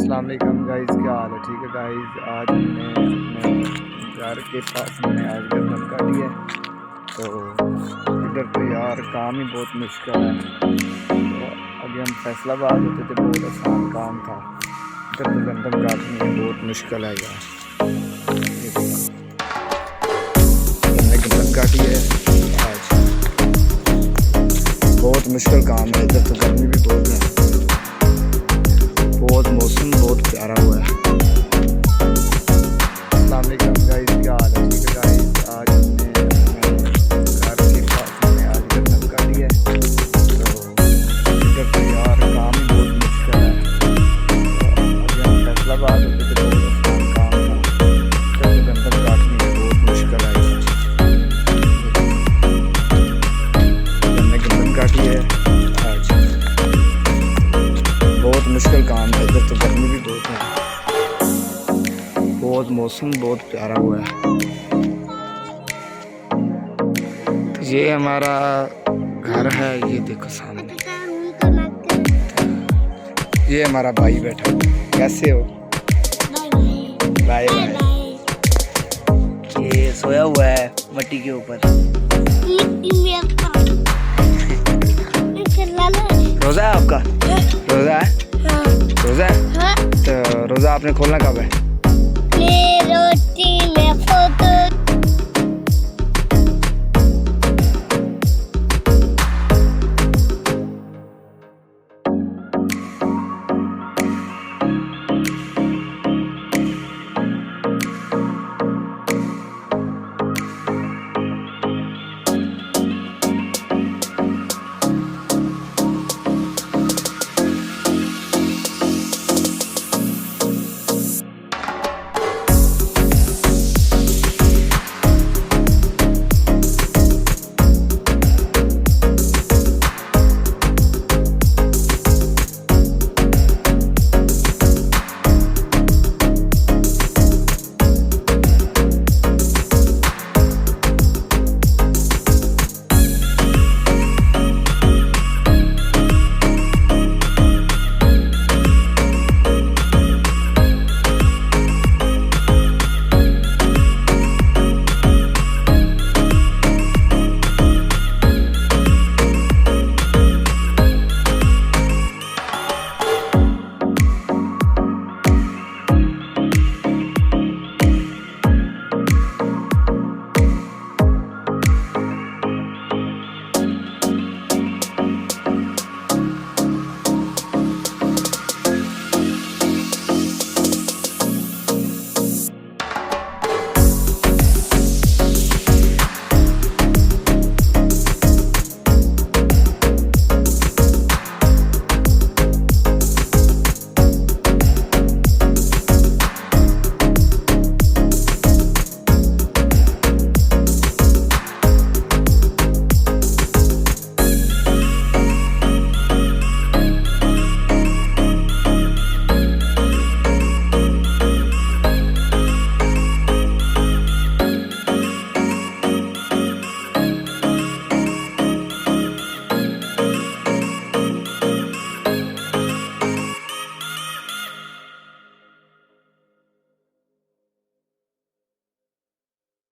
अस्सलाम वालेकुम गाइस, क्या हाल है? ठीक है गाइस, आज हमने अपने घर के पास हमने आज गर्दन काटी है। तो इधर तो यार काम ही बहुत मुश्किल है। तो अभी हम फैसलाबाद होते थे, बहुत आसान काम था। इधर तो गर्दन काटनी है बहुत मुश्किल है यार। ये देखो, हमने गर्दन काटी है आज, बहुत मुश्किल काम है। इधर तो गर्मी भी बहुत है, बहुत मौसम बहुत प्यारा हुआ है। अस्सलाम वालेकुम गाइस, क्या हाल है? ठीक है गाइस, आज हमने अपने घर के पास हमने आज गर्दन काटी है। तो इधर तो यार काम ही बहुत मुश्किल है। तो अभी हम फैसलाबाद होते थे, बहुत आसान काम था। इधर तो गर्दन काटनी है बहुत मुश्किल है यार। हमने गर्दन काटी है आज, बहुत मुश्किल काम है। इधर तो गर्मी भी बहुत है, बहुत मौसम बहुत प्यारा हुआ है। तो ये हमारा घर है, ये देखो सामने। ये हमारा भाई बैठा है। कैसे हो? Bye bye. ये सोया हुआ है मट्टी के ऊपर। रोजा है आपका? रोजा है? रोजा है? तो रोजा आपने खोलना कब है? रोटी में फोटो